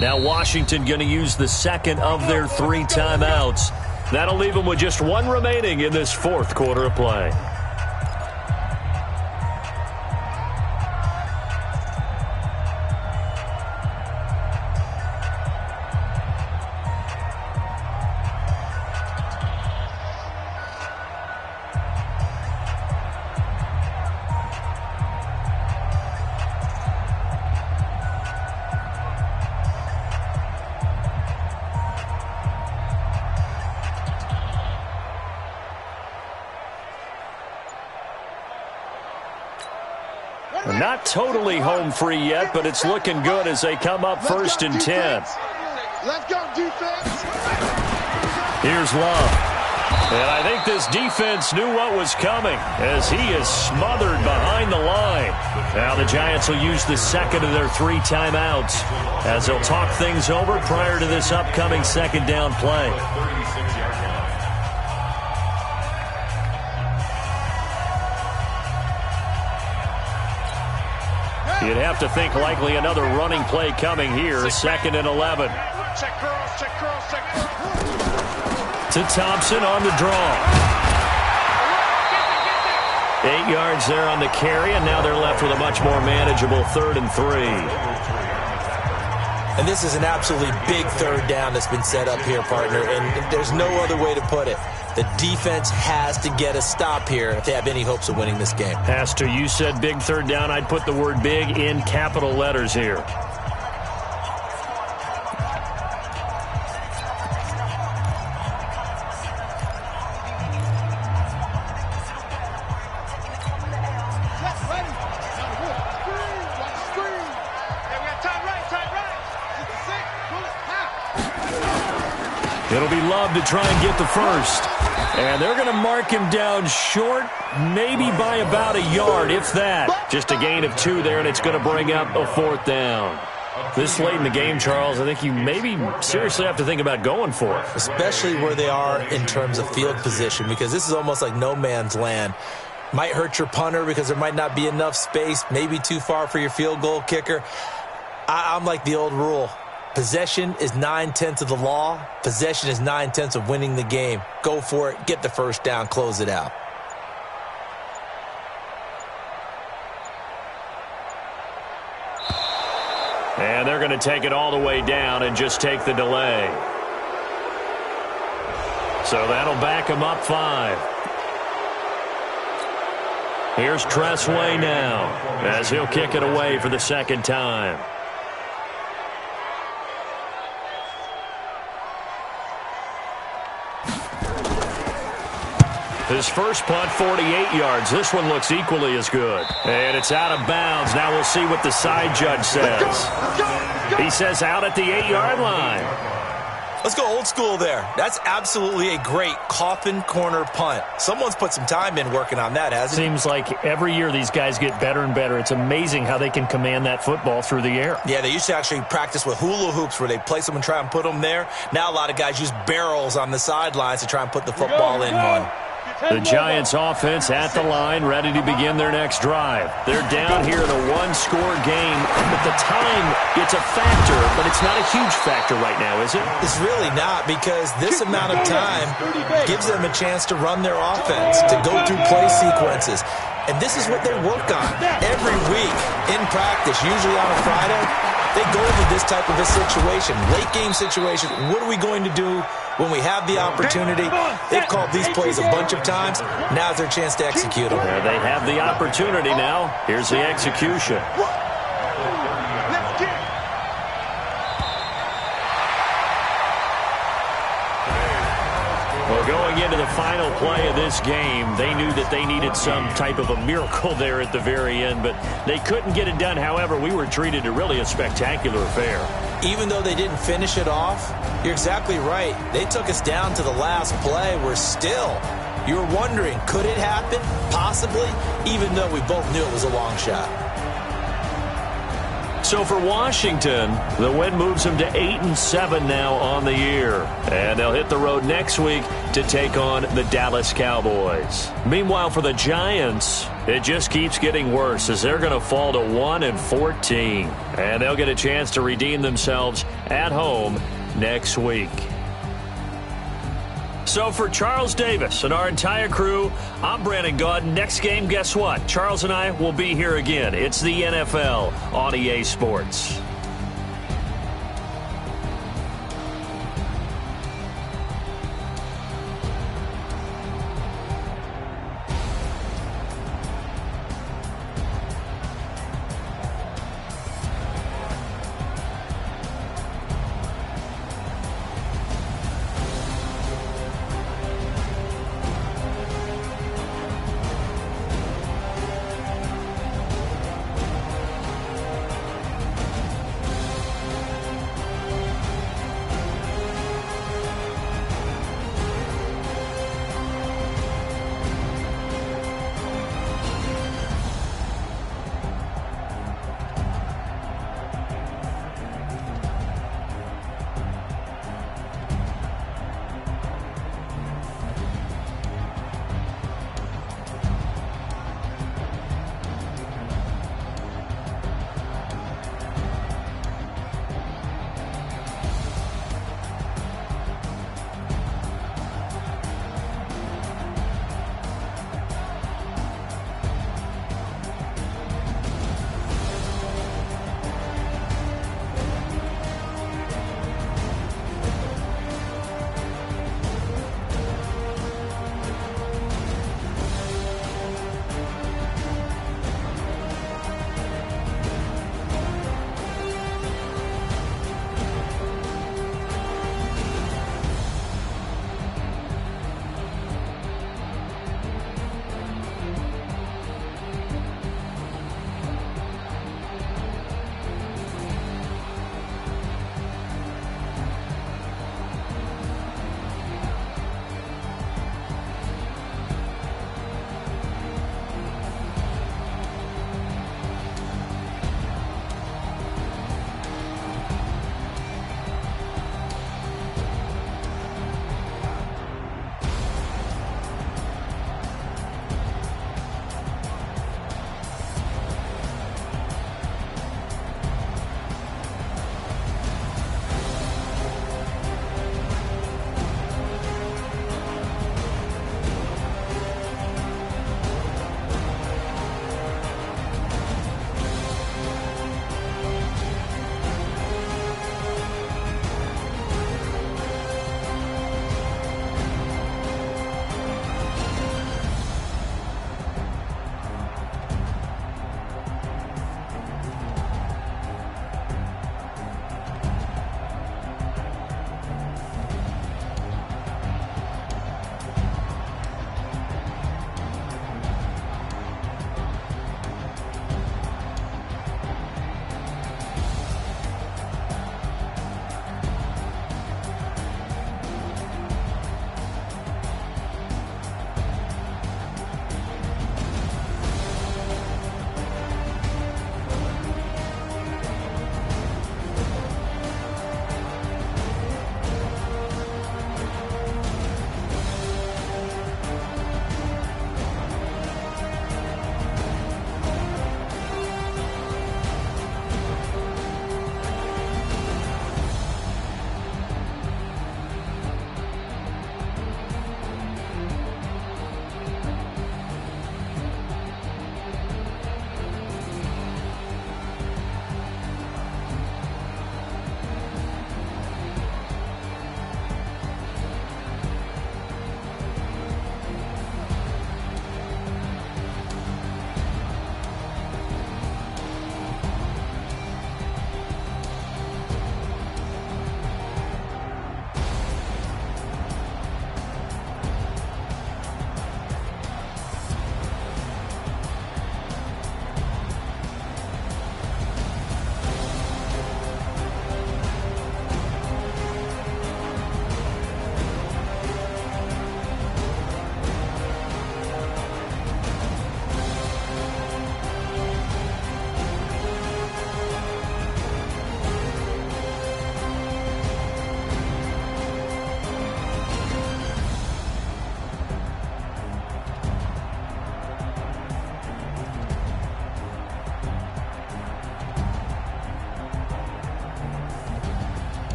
Now Washington going to use the second of their 3 timeouts. That'll leave them with just 1 remaining in this 4th quarter of play. Not totally home free yet, but it's looking good as they come up 1st and 10. Let's go, defense. Here's Love. And I think this defense knew what was coming as he is smothered behind the line. Now the Giants will use the second of their 3 timeouts as they'll talk things over prior to this upcoming 2nd down play. You'd have to think likely another running play coming here. 2nd and 11. Check curls, check curls, check curls. To Thompson on the draw. 8 yards there on the carry, and now they're left with a much more manageable 3rd and 3. And this is an absolutely big 3rd down that's been set up here, partner, and there's no other way to put it. The defense has to get a stop here if they have any hopes of winning this game. Has to. You said big 3rd down. I'd put the word big in capital letters here. It'll be Love to try and get the first. And they're going to mark him down short, maybe by about a yard, if that. Just a gain of 2 there, and it's going to bring up a 4th down. This late in the game, Charles, I think you maybe seriously have to think about going for it. Especially where they are in terms of field position, because this is almost like no man's land. Might hurt your punter because there might not be enough space, maybe too far for your field goal kicker. I'm like the old rule. Possession is 9/10 of the law. Possession is 9/10 of winning the game. Go for it. Get the first down. Close it out. And they're going to take it all the way down and just take the delay. So that'll back them up 5. Here's Tressway now as he'll kick it away for the 2nd time. His first punt, 48 yards. This one looks equally as good. And it's out of bounds. Now we'll see what the side judge says. He says out at the 8-yard line. Let's go old school there. That's absolutely a great coffin corner punt. Someone's put some time in working on that, hasn't it? Seems like every year these guys get better and better. It's amazing how they can command that football through the air. Yeah, they used to actually practice with hula hoops where they place them and try and put them there. Now a lot of guys use barrels on the sidelines to try and put the football in one. The Giants offense at the line, ready to begin their next drive. They're down here in a 1-score game. At the time, it's a factor, but it's not a huge factor right now, is it? It's really not, because this amount of time gives them a chance to run their offense, to go through play sequences. And this is what they work on every week in practice, usually on a Friday. They go into this type of a situation, late game situation. What are we going to do when we have the opportunity? They've called these plays a bunch of times. Now's their chance to execute them. They have the opportunity now. Here's the execution. Well, going into the final play of this game, they knew that they needed some type of a miracle there at the very end, but they couldn't get it done. However, we were treated to really a spectacular affair. Even though they didn't finish it off, you're exactly right. They took us down to the last play. We're still, you were wondering, could it happen? Possibly, even though we both knew it was a long shot. So for Washington, the win moves them to 8-7 now on the year. And they'll hit the road next week to take on the Dallas Cowboys. Meanwhile, for the Giants, it just keeps getting worse as they're going to fall to 1-14. And they'll get a chance to redeem themselves at home next week. So for Charles Davis and our entire crew, I'm Brandon Gaudin. Next game, guess what? Charles and I will be here again. It's the NFL on EA Sports.